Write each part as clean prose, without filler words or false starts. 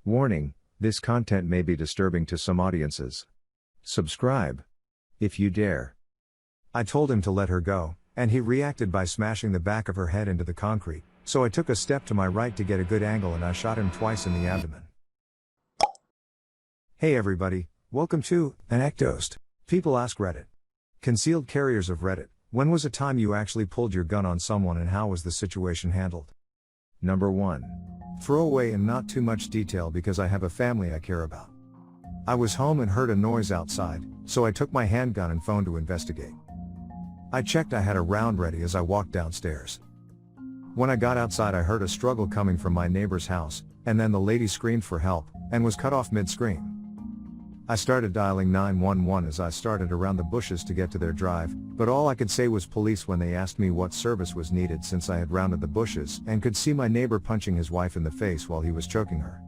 Warning, this content may be disturbing to some audiences. Subscribe. If you dare. I told him to let her go, and he reacted by smashing the back of her head into the concrete, so I took a step to my right to get a good angle and I shot him twice in the abdomen. Hey everybody, welcome to ANECDOSED. People ask Reddit. Concealed carriers of Reddit, when was a time you actually pulled your gun on someone and how was the situation handled? Number 1. Throwaway and not too much detail because I have a family I care about. I was home and heard a noise outside, so I took my handgun and phone to investigate. I checked I had a round ready as I walked downstairs. When I got outside I heard a struggle coming from my neighbor's house, and then the lady screamed for help, and was cut off mid-scream. I started dialing 911 as I started around the bushes to get to their drive, but all I could say was police when they asked me what service was needed since I had rounded the bushes and could see my neighbor punching his wife in the face while he was choking her.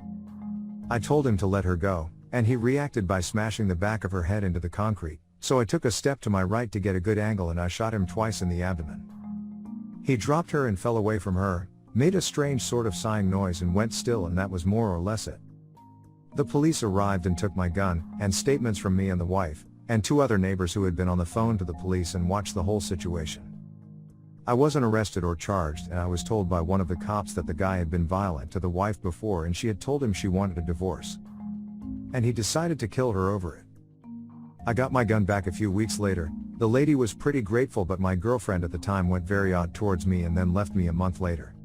I told him to let her go, and he reacted by smashing the back of her head into the concrete, so I took a step to my right to get a good angle and I shot him twice in the abdomen. He dropped her and fell away from her, made a strange sort of sighing noise and went still, and that was more or less it. The police arrived and took my gun, and statements from me and the wife, and 2 other neighbors who had been on the phone to the police and watched the whole situation. I wasn't arrested or charged, and I was told by one of the cops that the guy had been violent to the wife before and she had told him she wanted a divorce. And he decided to kill her over it. I got my gun back a few weeks later. The lady was pretty grateful, but my girlfriend at the time went very odd towards me and then left me a month later.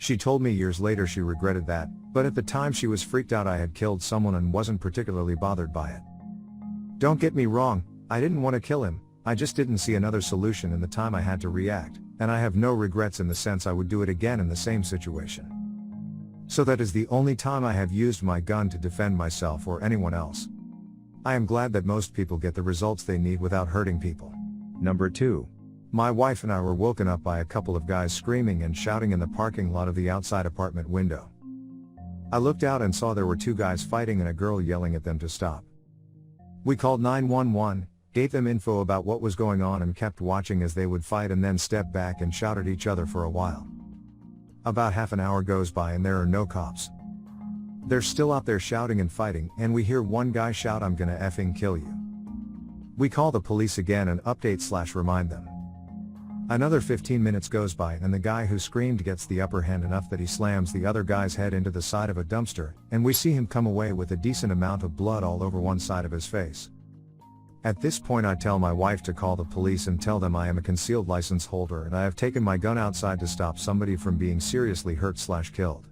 She told me years later she regretted that, but at the time she was freaked out I had killed someone and wasn't particularly bothered by it. Don't get me wrong, I didn't want to kill him, I just didn't see another solution in the time I had to react, and I have no regrets in the sense I would do it again in the same situation. So that is the only time I have used my gun to defend myself or anyone else. I am glad that most people get the results they need without hurting people. Number 2. My wife and I were woken up by a couple of guys screaming and shouting in the parking lot of the outside apartment window. I looked out and saw there were 2 guys fighting and a girl yelling at them to stop. We called 911, gave them info about what was going on and kept watching as they would fight and then step back and shout at each other for a while. About half an hour goes by and there are no cops. They're still out there shouting and fighting, and we hear one guy shout, "I'm gonna effing kill you." We call the police again and update/remind them. Another 15 minutes goes by and the guy who screamed gets the upper hand enough that he slams the other guy's head into the side of a dumpster, and we see him come away with a decent amount of blood all over one side of his face. At this point I tell my wife to call the police and tell them I am a concealed license holder and I have taken my gun outside to stop somebody from being seriously hurt/killed.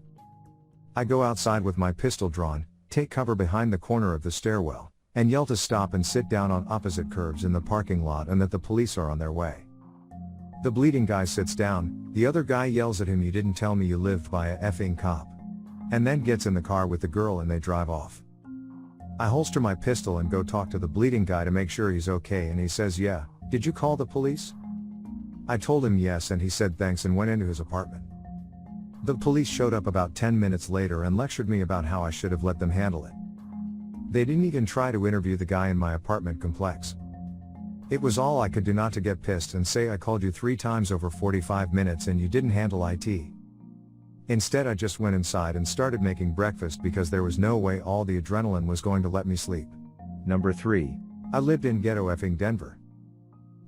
I go outside with my pistol drawn, take cover behind the corner of the stairwell, and yell to stop and sit down on opposite curbs in the parking lot and that the police are on their way. The bleeding guy sits down, the other guy yells at him, "You didn't tell me you lived by a effing cop," and then gets in the car with the girl and they drive off. I holster my pistol and go talk to the bleeding guy to make sure he's okay, and he says, "Yeah, did you call the police?" I told him yes and he said thanks and went into his apartment. The police showed up about 10 minutes later and lectured me about how I should have let them handle it. They didn't even try to interview the guy in my apartment complex. It was all I could do not to get pissed and say I called you 3 times over 45 minutes and you didn't handle IT. Instead I just went inside and started making breakfast because there was no way all the adrenaline was going to let me sleep. Number 3. I lived in ghetto effing Denver.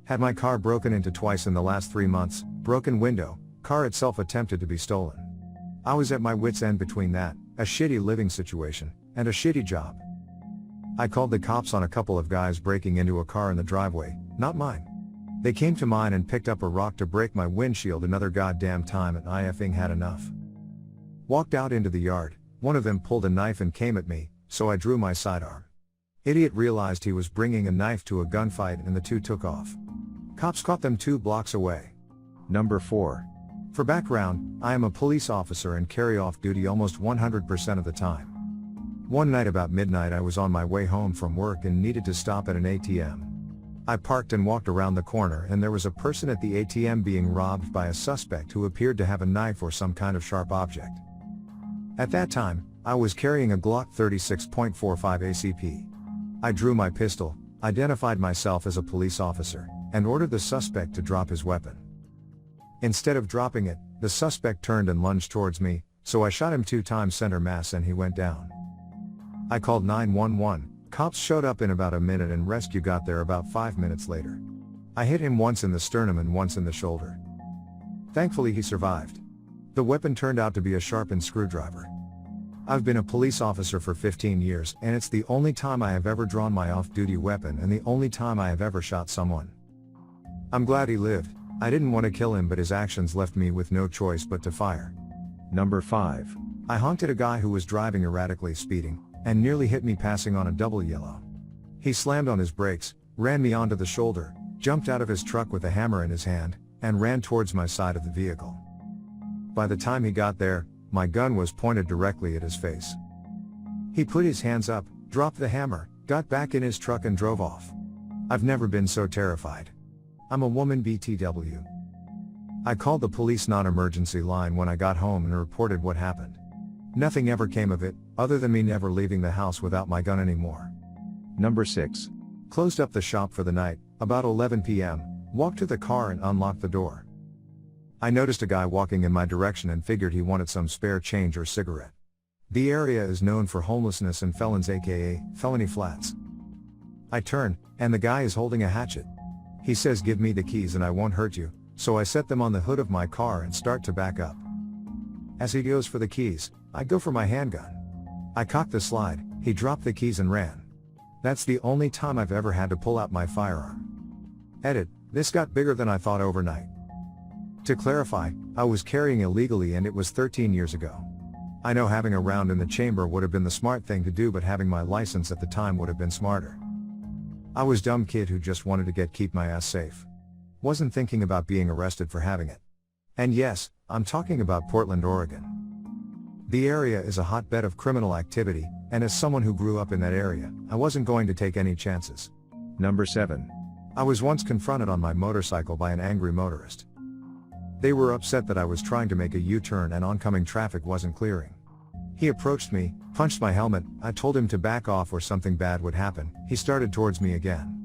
Had my car broken into twice in the last 3 months, broken window, car itself attempted to be stolen. I was at my wit's end between that, a shitty living situation, and a shitty job. I called the cops on a couple of guys breaking into a car in the driveway, not mine. They came to mine and picked up a rock to break my windshield another goddamn time, and I effing had enough. Walked out into the yard, one of them pulled a knife and came at me, so I drew my sidearm. Idiot realized he was bringing a knife to a gunfight and the 2 took off. Cops caught them 2 blocks away. Number 4. For background, I am a police officer and carry off duty almost 100% of the time. One night about midnight I was on my way home from work and needed to stop at an ATM. I parked and walked around the corner and there was a person at the ATM being robbed by a suspect who appeared to have a knife or some kind of sharp object. At that time, I was carrying a Glock 36.45 ACP. I drew my pistol, identified myself as a police officer, and ordered the suspect to drop his weapon. Instead of dropping it, the suspect turned and lunged towards me, so I shot him 2 times center mass and he went down. I called 911, cops showed up in about a minute and rescue got there about 5 minutes later. I hit him once in the sternum and once in the shoulder. Thankfully he survived. The weapon turned out to be a sharpened screwdriver. I've been a police officer for 15 years and it's the only time I have ever drawn my off-duty weapon and the only time I have ever shot someone. I'm glad he lived. I didn't want to kill him but his actions left me with no choice but to fire. Number 5. I honked at a guy who was driving erratically speeding, and nearly hit me passing on a double yellow. He slammed on his brakes, ran me onto the shoulder, jumped out of his truck with a hammer in his hand, and ran towards my side of the vehicle. By the time he got there, my gun was pointed directly at his face. He put his hands up, dropped the hammer, got back in his truck and drove off. I've never been so terrified. I'm a woman BTW. I called the police non-emergency line when I got home and reported what happened. Nothing ever came of it, other than me never leaving the house without my gun anymore. Number 6. Closed up the shop for the night, about 11 p.m., walked to the car and unlocked the door. I noticed a guy walking in my direction and figured he wanted some spare change or cigarette. The area is known for homelessness and felons, aka felony flats. I turn, and the guy is holding a hatchet. He says, "Give me the keys and I won't hurt you," so I set them on the hood of my car and start to back up. As he goes for the keys, I go for my handgun. I cock the slide, he dropped the keys and ran. That's the only time I've ever had to pull out my firearm. Edit, this got bigger than I thought overnight. To clarify, I was carrying illegally and it was 13 years ago. I know having a round in the chamber would have been the smart thing to do, but having my license at the time would have been smarter. I was dumb kid who just wanted to keep my ass safe. Wasn't thinking about being arrested for having it. And yes, I'm talking about Portland, Oregon. The area is a hotbed of criminal activity, and as someone who grew up in that area, I wasn't going to take any chances. Number 7. I was once confronted on my motorcycle by an angry motorist. They were upset that I was trying to make a U-turn and oncoming traffic wasn't clearing. He approached me, punched my helmet, I told him to back off or something bad would happen, he started towards me again.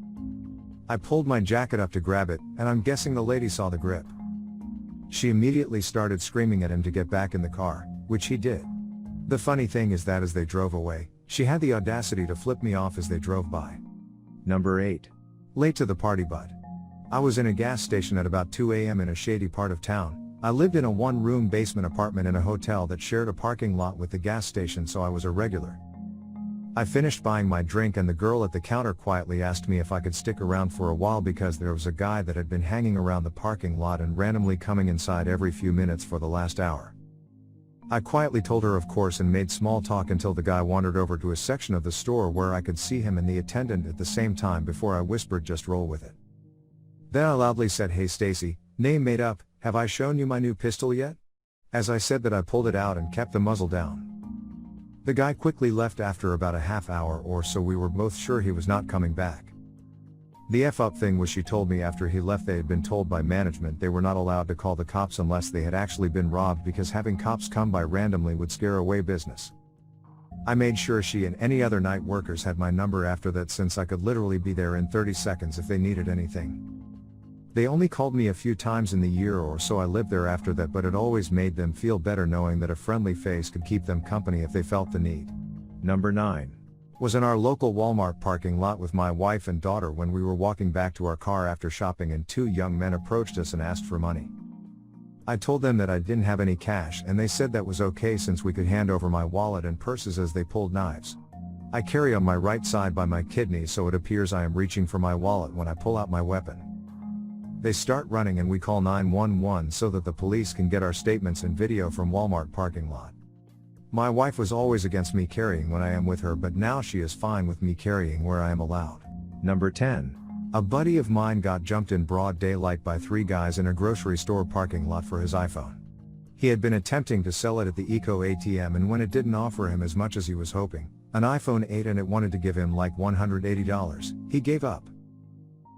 I pulled my jacket up to grab it, and I'm guessing the lady saw the grip. She immediately started screaming at him to get back in the car, which he did. The funny thing is that as they drove away, she had the audacity to flip me off as they drove by. Number 8. Late to the party bud. I was in a gas station at about 2 a.m. in a shady part of town. I lived in a one-room basement apartment in a hotel that shared a parking lot with the gas station, so I was a regular. I finished buying my drink and the girl at the counter quietly asked me if I could stick around for a while because there was a guy that had been hanging around the parking lot and randomly coming inside every few minutes for the last hour. I quietly told her of course and made small talk until the guy wandered over to a section of the store where I could see him and the attendant at the same time before I whispered, "Just roll with it." Then I loudly said, "Hey Stacy, name made up, have I shown you my new pistol yet?" As I said that I pulled it out and kept the muzzle down. The guy quickly left after about a half hour or so. We were both sure he was not coming back. The F-up thing was she told me after he left they had been told by management they were not allowed to call the cops unless they had actually been robbed because having cops come by randomly would scare away business. I made sure she and any other night workers had my number after that since I could literally be there in 30 seconds if they needed anything. They only called me a few times in the year or so I lived there after that, but it always made them feel better knowing that a friendly face could keep them company if they felt the need. Number 9. Was in our local Walmart parking lot with my wife and daughter when we were walking back to our car after shopping and 2 young men approached us and asked for money. I told them that I didn't have any cash and they said that was okay since we could hand over my wallet and purses as they pulled knives. I carry on my right side by my kidney so it appears I am reaching for my wallet when I pull out my weapon. They start running and we call 911 so that the police can get our statements and video from Walmart parking lot. My wife was always against me carrying when I am with her, but now she is fine with me carrying where I am allowed. Number 10. A buddy of mine got jumped in broad daylight by 3 guys in a grocery store parking lot for his iPhone. He had been attempting to sell it at the Eco ATM, and when it didn't offer him as much as he was hoping, an iPhone 8, and it wanted to give him like $180, he gave up.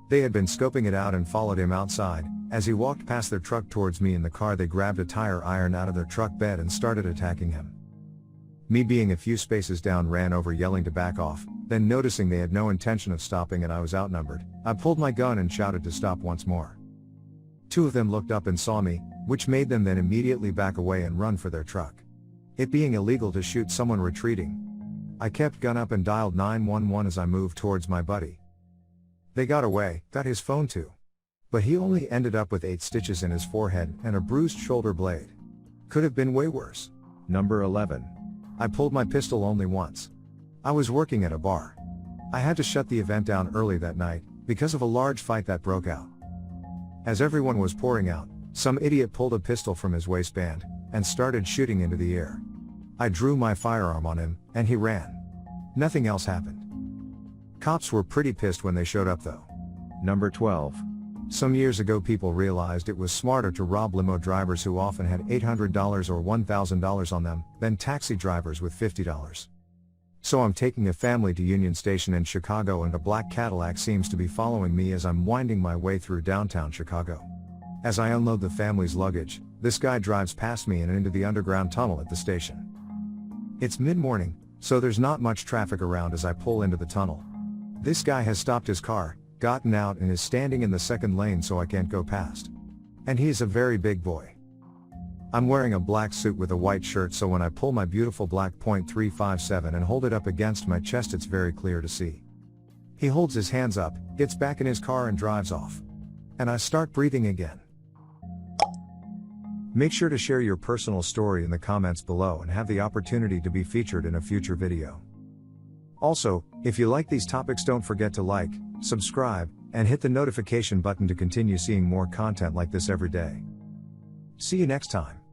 They had been scoping it out and followed him outside. As he walked past their truck towards me in the car, they grabbed a tire iron out of their truck bed and started attacking him. Me being a few spaces down ran over yelling to back off, then noticing they had no intention of stopping and I was outnumbered, I pulled my gun and shouted to stop once more. 2 of them looked up and saw me, which made them then immediately back away and run for their truck. it being illegal to shoot someone retreating. I kept gun up and dialed 911 as I moved towards my buddy. They got away, got his phone too. But he only ended up with 8 stitches in his forehead and a bruised shoulder blade. Could have been way worse. Number 11. I pulled my pistol only once. I was working at a bar. I had to shut the event down early that night, because of a large fight that broke out. As everyone was pouring out, some idiot pulled a pistol from his waistband, and started shooting into the air. I drew my firearm on him, and he ran. Nothing else happened. Cops were pretty pissed when they showed up though. Number 12. Some years ago people realized it was smarter to rob limo drivers who often had $800 or $1,000 on them, than taxi drivers with $50. So I'm taking a family to Union Station in Chicago and a black Cadillac seems to be following me as I'm winding my way through downtown Chicago. As I unload the family's luggage, this guy drives past me and into the underground tunnel at the station. It's mid-morning, so there's not much traffic around as I pull into the tunnel. This guy has stopped his car, gotten out and is standing in the second lane so I can't go past. And he's a very big boy. I'm wearing a black suit with a white shirt so when I pull my beautiful black .357 and hold it up against my chest it's very clear to see. He holds his hands up, gets back in his car and drives off. And I start breathing again. Make sure to share your personal story in the comments below and have the opportunity to be featured in a future video. Also, if you like these topics don't forget to like, subscribe, and hit the notification button to continue seeing more content like this every day. See you next time.